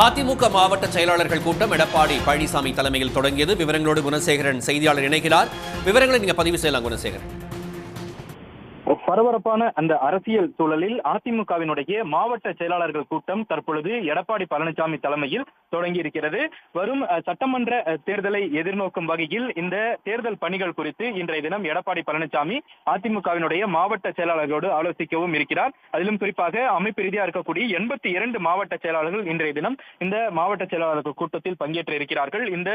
அதிமுக மாவட்ட செயலாளர்கள் கூட்டம் எடப்பாடி பழனிசாமி தலைமையில் தொடங்கியது. விவரங்களோடு குணசேகரன் செய்தியாளர் இணைக்கிறார். விவரங்களை நீங்க பதிவு செய்யலாம் குணசேகரன். பரபரப்பான அந்த அரசியல் சூழலில் அதிமுகவினுடைய மாவட்ட செயலாளர்கள் கூட்டம் தற்பொழுது எடப்பாடி பழனிசாமி தலைமையில் தொடங்கி இருக்கிறது. வரும் சட்டமன்ற தேர்தலை எதிர்நோக்கும் வகையில் இந்த தேர்தல் பணிகள் குறித்து இன்றைய தினம் எடப்பாடி பழனிசாமி அதிமுகவினுடைய மாவட்ட செயலாளர்களோடு ஆலோசிக்கவும் இருக்கிறார். அதிலும் குறிப்பாக அமைப்பு ரீதியாக இருக்கக்கூடிய 82 மாவட்ட செயலாளர்கள் இன்றைய தினம் இந்த மாவட்ட செயலாளர்கள் கூட்டத்தில் பங்கேற்ற இருக்கிறார்கள். இந்த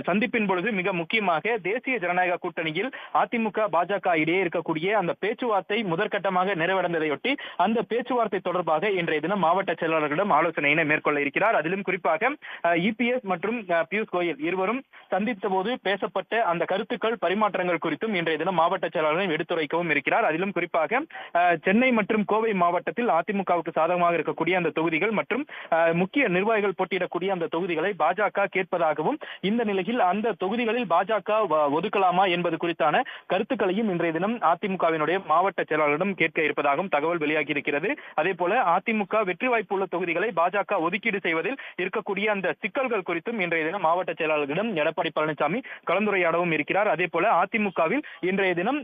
சந்திப்பின் பொழுது மிக முக்கியமாக தேசிய ஜனநாயக கூட்டணியில் அதிமுக பாஜக இடையே இருக்கக்கூடிய அந்த பேச்சுவார்த்தை முதற்கட்டமாக நிறைவடைந்ததையொட்டி அந்த பேச்சுவார்த்தை தொடர்பாக இன்றைய தினம் மாவட்ட செயலாளர்களிடம் ஆலோசனையினை மேற்கொள்ள இருக்கிறார். அதிலும் குறிப்பாக இபிஎஸ் மற்றும் பியூஷ் கோயல் இருவரும் சந்தித்த போது பேசப்பட்ட அந்த கருத்துக்கள் பரிமாற்றங்கள் குறித்தும் இன்றைய தினம் மாவட்ட செயலாளர்கள் எடுத்துரைக்கவும் இருக்கிறார். அதிலும் குறிப்பாக சென்னை மற்றும் கோவை மாவட்டத்தில் அதிமுகவுக்கு சாதகமாக இருக்கக்கூடிய அந்த தொகுதிகள் மற்றும் முக்கிய நிர்வாகிகள் போட்டியிடக்கூடிய அந்த தொகுதிகளை பாஜக கேட்பதாகவும் இந்த நிலையில் அந்த தொகுதிகளில் பாஜக ஒதுக்கலாமா என்பது குறித்தான கருத்துக்களையும் இன்றைய தினம் அதிமுகவினுடைய மாவட்ட செயலாளரிடம் கேட்க இருப்பதாகவும் தகவல் வெளியாகி இருக்கிறது. அதே போல அதிமுக வெற்றி வாய்ப்பு உள்ள தொகுதிகளை பாஜக ஒதுக்கீடு செய்வதில் இருக்கக்கூடிய அந்த சிக்கல்கள் குறித்தும் இன்றைய தினம் மாவட்ட செயலாளர்களிடம் எடப்பாடி பழனிசாமி கலந்துரையாடவும் இருக்கிறார். அதே போல அதிமுகவில் இன்றைய தினம்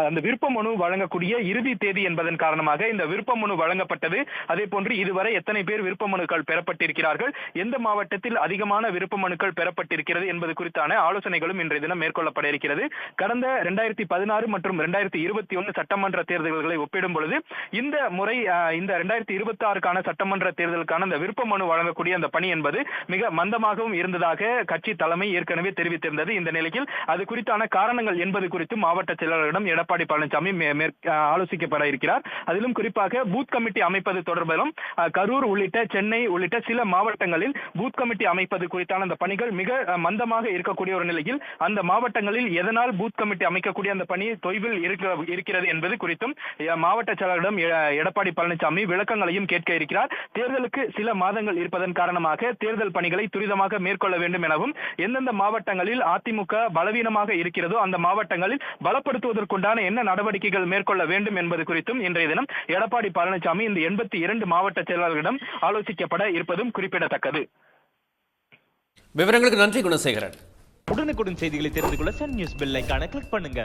அந்த விருப்ப மனு வழங்கக்கூடிய இறுதி தேதி என்பதன் காரணமாக இந்த விருப்ப மனு வழங்கப்பட்டது. அதே போன்று இதுவரை எத்தனை பேர் விருப்ப மனுக்கள் பெறப்பட்டிருக்கிறார்கள், எந்த மாவட்டத்தில் அதிகமான விருப்ப மனுக்கள் பெறப்பட்டிருக்கிறது என்பது குறித்தான ஆலோசனைகளும் இன்றைய தினம் மேற்கொள்ளப்பட இருக்கிறது. கடந்த 2016 மற்றும் 2021 சட்டமன்ற தேர்தல்களை ஒப்பிடும் பொழுது இந்த முறை இந்த 2026க்கான சட்டமன்ற தேர்தலுக்கான அந்த விருப்ப மனு வழங்கக்கூடிய அந்த பணி என்பது மிக மந்தமாகவும் இருந்ததாக கட்சி தலைமை ஏற்கனவே தெரிவித்திருந்தது. இந்த நிலையில் அது குறித்தான காரணங்கள் என்பது குறித்து மாவட்ட செயலாளரிடம் எடப்பாடி பழனிசாமி ஆலோசிக்கப்பட இருக்கிறார். அதிலும் குறிப்பாக பூத் கமிட்டி அமைப்பது தொடர்பிலும் கரூர் உள்ளிட்ட சென்னை உள்ளிட்ட சில மாவட்டங்களில் பூத் கமிட்டி அமைப்பது குறித்தான அந்த பணிகள் மிக மந்தமாக இருக்கக்கூடிய ஒரு நிலையில் அந்த மாவட்டங்களில் எதனால் பூத் கமிட்டி அமைக்கக்கூடிய அந்த பணி தொய்வில் இருக்கிறது என்பது குறித்தும் மாவட்ட செயலாளரிடம் எடப்பாடி பழனிசாமி விளக்கங்களையும் கேட்க இருக்கிறார். தேர்தலுக்கு சில மாதங்கள் இருப்பதன் காரணமாக தேர்தல் பணிகளை துரிதமாக மேற்கொள்ள வேண்டும் எனவும் எந்தெந்த மாவட்டங்களில் அதிமுக பலவீனமாக இருக்கிறதோ அந்த மாவட்டங்களில் பலப்படுத்துவதற்குண்டான என்ன நடவடிக்கைகள் மேற்கொள்ள வேண்டும் என்பது குறித்தும் இன்றைய தினம் எடப்பாடி பழனிசாமி இந்த 82 மாவட்ட செயலாளர்களிடம் ஆலோசிக்கப்பட இருப்பதும் குறிப்பிடத்தக்கது. விவரங்களுக்கு நன்றி குணசேகரன். உடனுக்குடன் செய்திகளை தெரிந்து கொள்ள சன் நியூஸ் பெல் ஐகானை கிளிக் பண்ணுங்க.